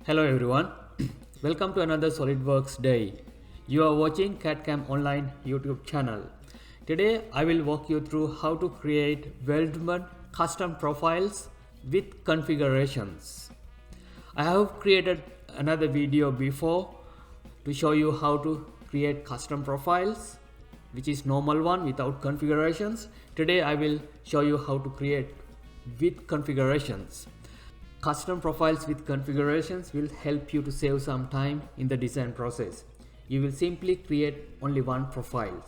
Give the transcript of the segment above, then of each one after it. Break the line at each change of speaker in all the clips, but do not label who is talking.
Hello everyone, welcome to another SolidWorks day. You are watching CAD/CAM Online YouTube channel. Today I will walk you through how to create Weldment custom profiles with configurations. I have created another video before to show you how to create custom profiles, which is normal one without configurations. Today I will show you how to create with configurations. Custom profiles with configurations will help you to save some time in the design process. You will simply create only one profile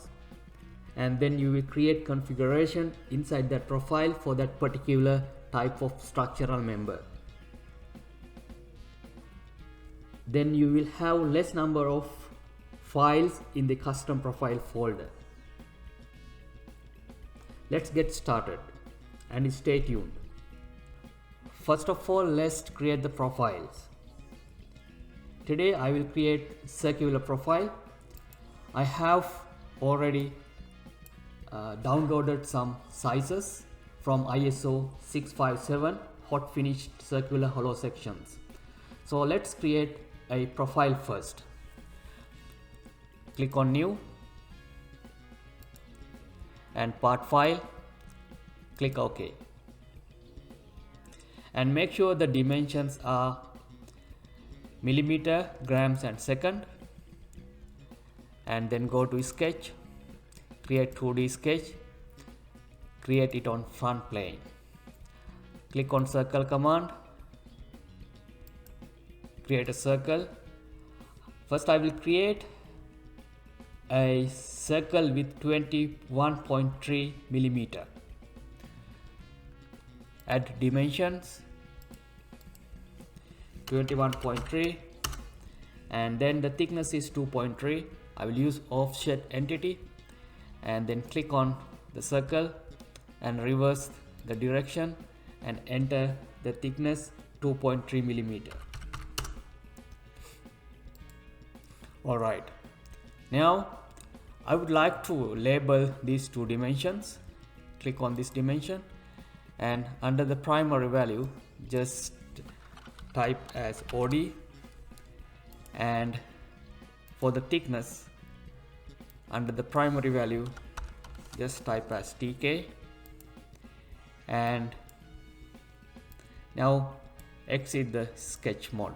and then you will create configuration inside that profile for that particular type of structural member. Then you will have less number of files in the custom profile folder. Let's get started and stay tuned. First of all, let's create the profiles. Today I will create circular profile. I have already downloaded some sizes from ISO 657 hot finished circular hollow sections. So let's create a profile first. Click on new and part file, click OK. And make sure the dimensions are millimeter, grams and second, and then go to sketch, create 2D sketch, create it on front plane. Click on circle command, create a circle. First I will create a circle with 21.3 millimeter. Add dimensions 21.3 and then the thickness is 2.3. I will use offset entity and then click on the circle and reverse the direction and enter the thickness 2.3 millimeter. Alright, now I would like to label these two dimensions. Click on this dimension and under the primary value just type as OD, and for the thickness under the primary value just type as TK, and now exit the sketch mode.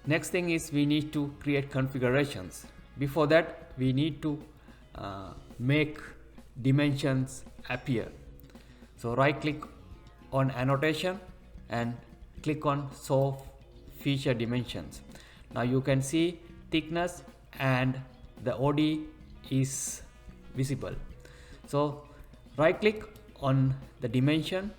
Next thing is we need to create configurations. Before that we need to make dimensions appear. So right click on annotation and click on show feature dimensions. Now you can see thickness and the OD is visible. So right click on the dimension,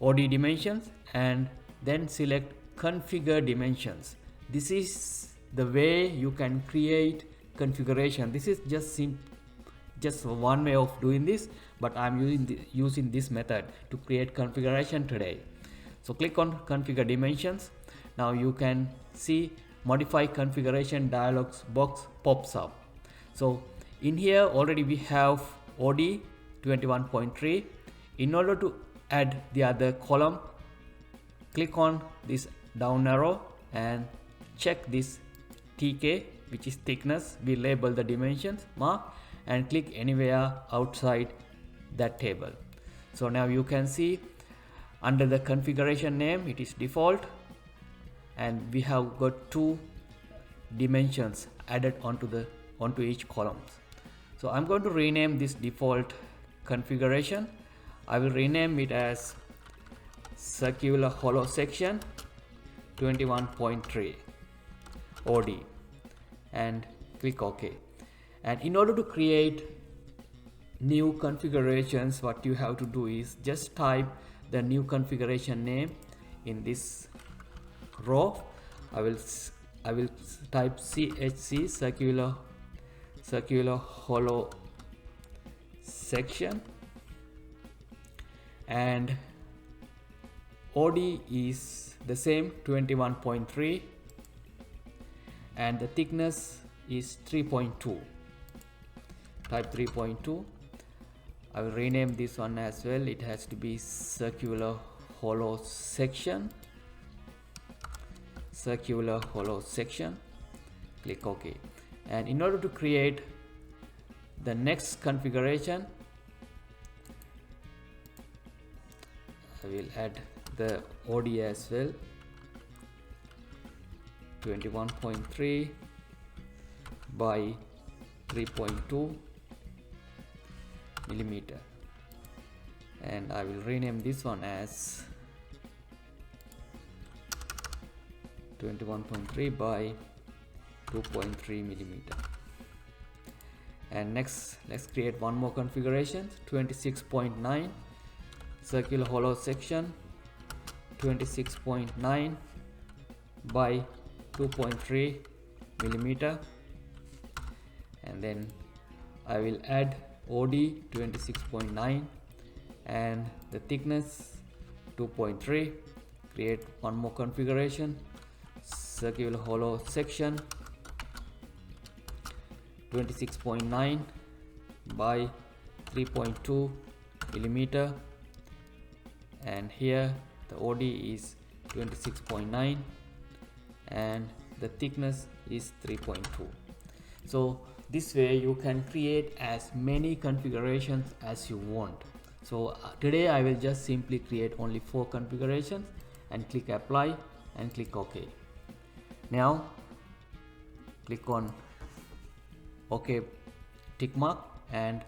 OD dimensions, and then select configure dimensions. This is the way you can create configuration. This is just one way of doing this, but I'm using this method to create configuration today. So click on configure dimensions. Now you can see modify configuration dialog box pops up. So in here already we have OD 21.3. In order to add the other column, click on this down arrow and check this TK, which is thickness. We label the dimensions mark and click anywhere outside that table. So now you can see under the configuration name it is default and we have got two dimensions added onto each column. So I'm going to rename this default configuration. I will rename it as circular hollow section 21.3 OD and click OK. And in order to create new configurations, what you have to do is just type the new configuration name in this row. I will type CHC circular hollow section, and OD is the same 21.3 and the thickness is 3.2. Type 3.2. I will rename this one as well. It has to be circular hollow section circular hollow section, click OK. And in order to create the next configuration, I will add the OD as well, 21.3 by 3.2 millimeter, and I will rename this one as 21.3 by 2.3 millimeter. And next, let's create one more configuration, 26.9 circular hollow section, 26.9 by 2.3 millimeter, and then I will add OD 26.9 and the thickness 2.3. Create one more configuration, circular hollow section, 26.9 by 3.2 millimeter, and here the OD is 26.9 and the thickness is 3.2. So this way you can create as many configurations as you want. So today I will just simply create only 4 configurations and click apply and click OK. Now click on OK tick mark, and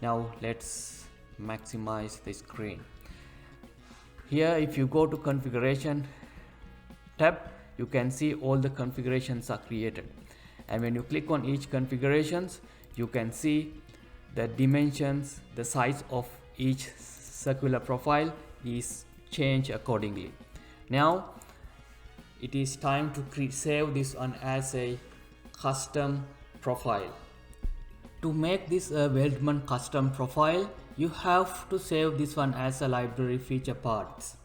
now let's maximize the screen. Here if you go to configuration tab, you can see all the configurations are created, and when you click on each configurations, you can see the dimensions, the size of each circular profile is changed accordingly. Now it is time to save this one as a custom profile. To make this a Weldment custom profile, you have to save this one as a library feature parts.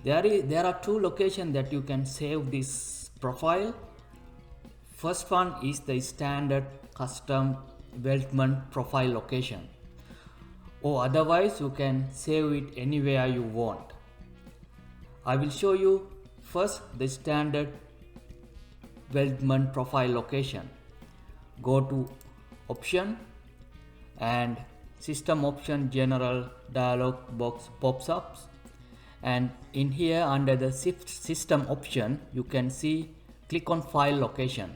There are 2 locations that you can save this profile. First one is the standard custom Weldment profile location, or otherwise you can save it anywhere you want. I will show you first the standard Weldment profile location. Go to option and system option, general dialog box pops up, and in here under the system option you can see click on file location.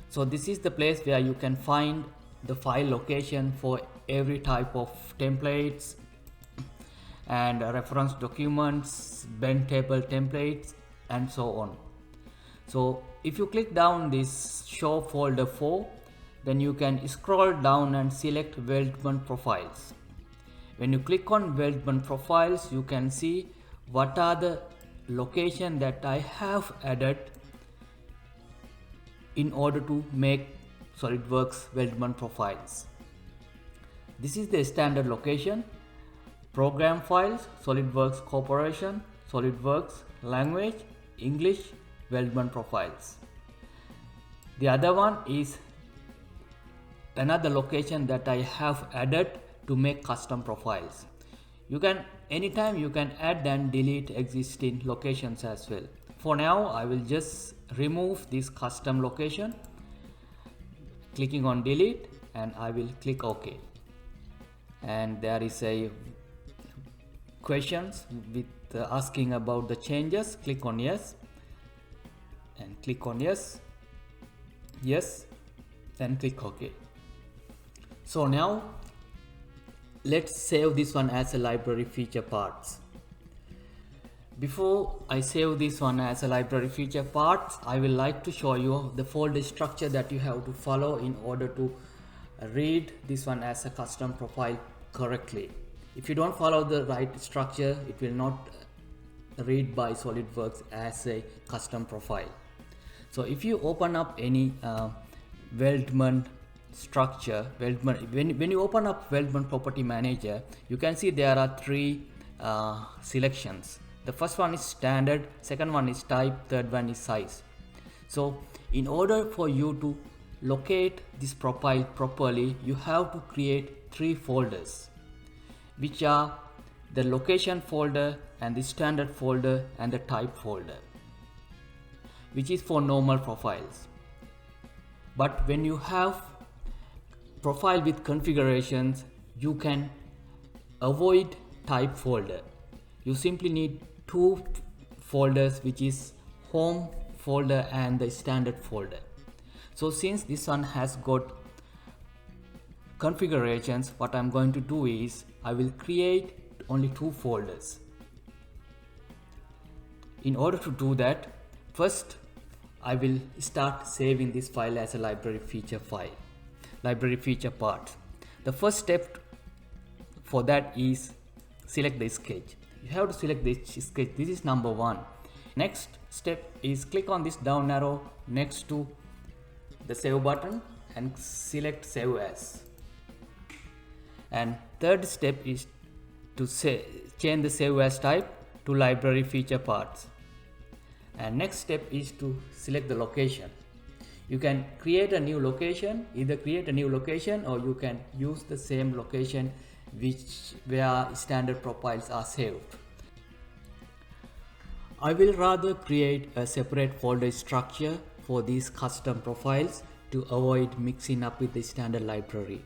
So this is the place where you can find the file location for every type of templates and reference documents, bend table templates, and so on. So if you click down this show folder for, then you can scroll down and select Weldment profiles. When you click on Weldment profiles, you can see what are the location that I have added in order to make SolidWorks Weldment profiles. This is the standard location: program files, SolidWorks Corporation, SolidWorks language, English, Weldment profiles. The other one is another location that I have added to make custom profiles. You can anytime you can add and delete existing locations as well. For now I will just remove this custom location, clicking on delete, and I will click OK. And there is a questions with asking about the changes. Click on yes and click on yes, and click OK. So now let's save this one as a library feature parts. Before I save this one as a library feature parts, I will like to show you the folder structure that you have to follow in order to read this one as a custom profile correctly. If you don't follow the right structure, it will not read by SolidWorks as a custom profile. So if you open up any Weldment structure, when you open up Weldment Property Manager, you can see there are 3 selections. The first one is standard, second one is type, third one is size. So in order for you to locate this profile properly, you have to create 3 folders, which are the location folder and the standard folder and the type folder, which is for normal profiles. But when you have profile with configurations, you can avoid type folder. You simply need two folders, which is home folder and the standard folder. So since this one has got configurations, what I'm going to do is I will create only two folders. In order to do that, first I will start saving this file as a library feature file, library feature part. The first step for that is select the sketch. You have to select this sketch. This is number one. Next step is click on this down arrow next to the save button and select save as. And third step is to change the save as type to library feature parts. And next step is to select the location. You can create a new location, either create a new location or you can use the same location where standard profiles are saved. I will rather create a separate folder structure for these custom profiles to avoid mixing up with the standard library.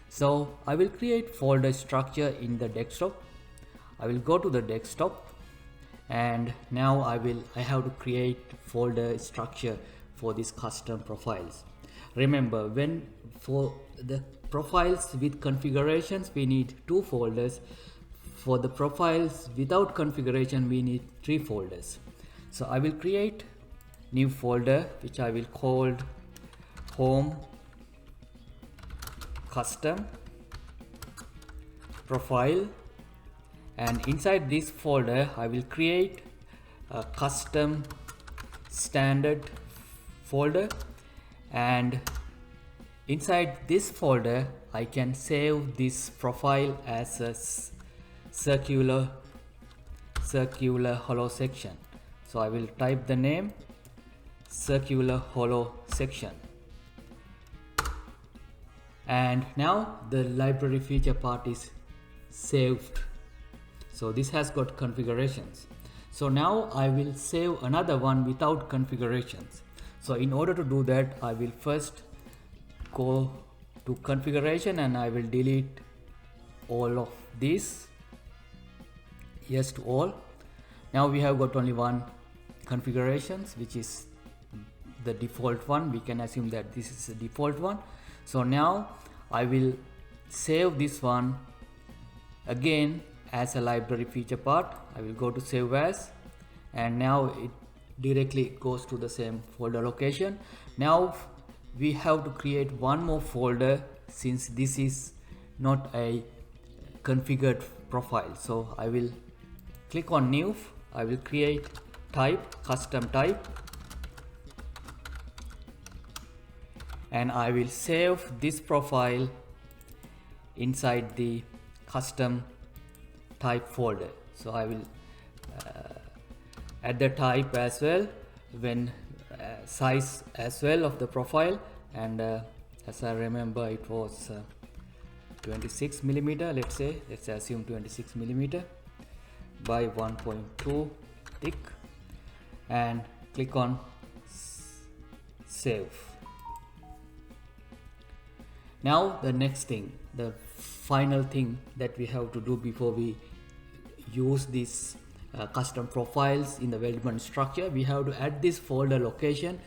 So I will create folder structure in the desktop. I will go to the desktop and now I have to create folder structure for these custom profiles. Remember, for the profiles with configurations we need two folders. For the profiles without configuration we need three folders. So I will create new folder which I will call home custom profile, and inside this folder I will create a custom standard folder, and inside this folder I can save this profile as a circular hollow section. So I will type the name circular hollow section, and now the library feature part is saved. So this has got configurations. So now I will save another one without configurations. So in order to do that, I will first go to configuration and I will delete all of this. Yes to all. Now we have got only one configurations, which is the default one. We can assume that this is the default one. So now I will save this one again as a library feature part. I will go to save as, and now it directly goes to the same folder location. Now we have to create one more folder since this is not a configured profile. So I will click on new. I will create type, custom type, and I will save this profile inside the custom type folder. So I will add the type as well, when size as well of the profile, and as I remember it was 26 millimeter. Let's assume 26 millimeter by 1.2 thick, and click on save. Now the next thing, the final thing that we have to do before we use these custom profiles in the Weldment structure, we have to add this folder location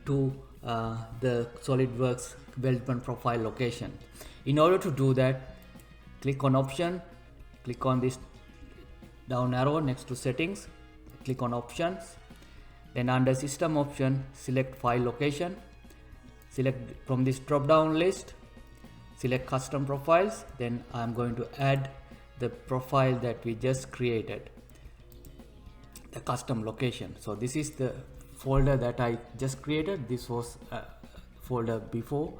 to the SolidWorks Weldment profile location. In order to do that, click on option, click on this down arrow next to settings, click on options, then under system option select file location, select from this drop down list, select custom profiles. Then I'm going to add the profile that we just created, the custom location. So this is the folder that I just created. This was a folder before.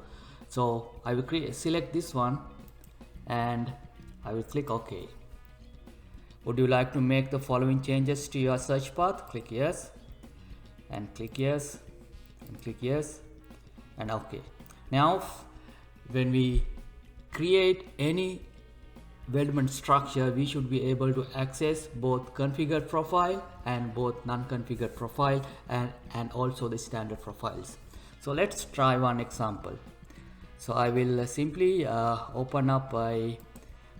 So I will select this one and I will click OK. Would you like to make the following changes to your search path? Click yes, and click yes, and click yes, and OK. Now when we create any Weldment structure, we should be able to access both configured profile and both non-configured profile and also the standard profiles. So let's try one example. So I will simply open up a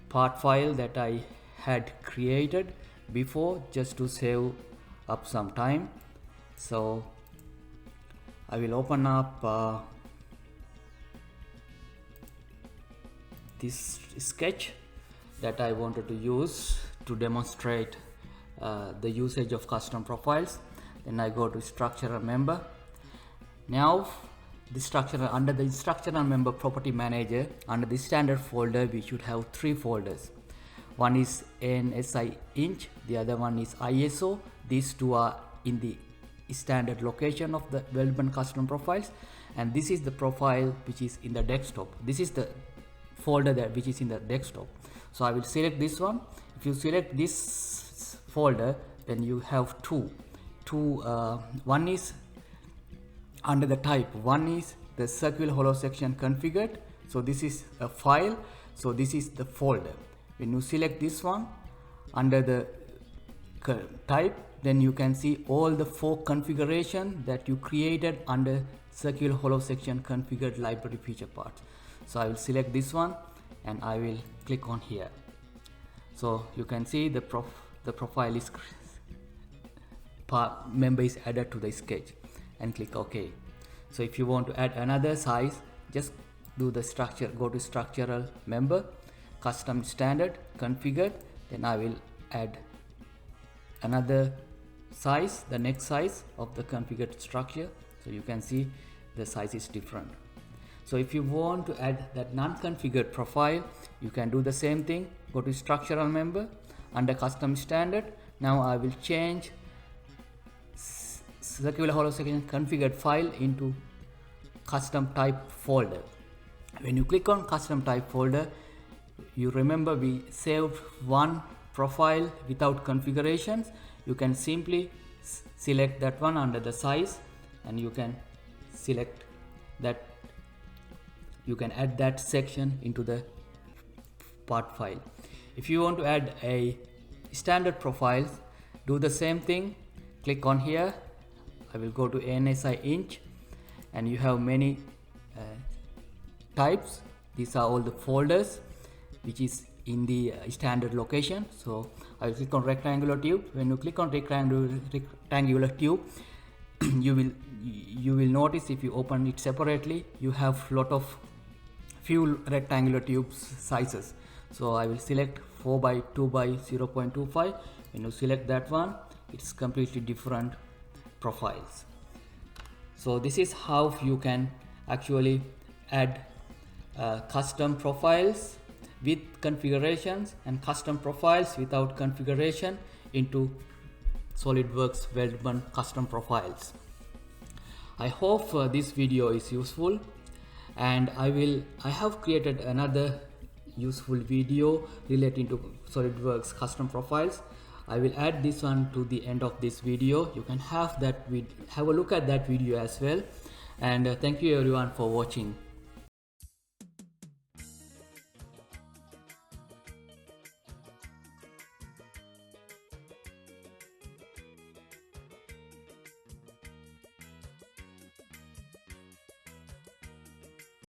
part file that I had created before, just to save up some time. So I will open up this sketch that I wanted to use to demonstrate the usage of custom profiles. Then I go to structural member. Now the structural, under the structural member property manager, under the standard folder, we should have three folders. One is NSI inch, the other one is ISO. These two are in the standard location of the Weldment custom profiles, and this is the profile which is in the desktop. This is the folder that which is in the desktop. So I will select this one. If you select this folder, then you have two. One is under the type. One is the circular hollow section configured. So this is a file. So this is the folder. When you select this one under the type, then you can see all the 4 configuration that you created under circular hollow section configured library feature parts. So I will select this one and I will click on here. So you can see the profile is member is added to the sketch, and click OK. So if you want to add another size, just do the structure, go to structural member, custom standard configured, then I will add another size, the next size of the configured structure. So you can see the size is different. So if you want to add that non-configured profile, you can do the same thing. Go to structural member, under custom standard. Now I will change circular hollow section configured file into custom type folder. When you click on custom type folder, you remember we saved one profile without configurations. You can simply select that one under the size, and you can select that. You can add that section into the part file. If you want to add a standard profiles, do the same thing. Click on here. I will go to NSI inch, and you have many types. These are all the folders which is in the standard location. So I will click on rectangular tube. When you click on rectangular tube, you will notice, if you open it separately, you have few rectangular tubes sizes. So I will select 4 by 2 by 0.25. When you select that one, it's completely different profiles. So this is how you can actually add custom profiles with configurations and custom profiles without configuration into SolidWorks Weldment custom profiles. I hope this video is useful, and I have created another useful video relating to SolidWorks custom profiles. I will add this one to the end of this video. You can have a look at that video as well. And thank you everyone for watching.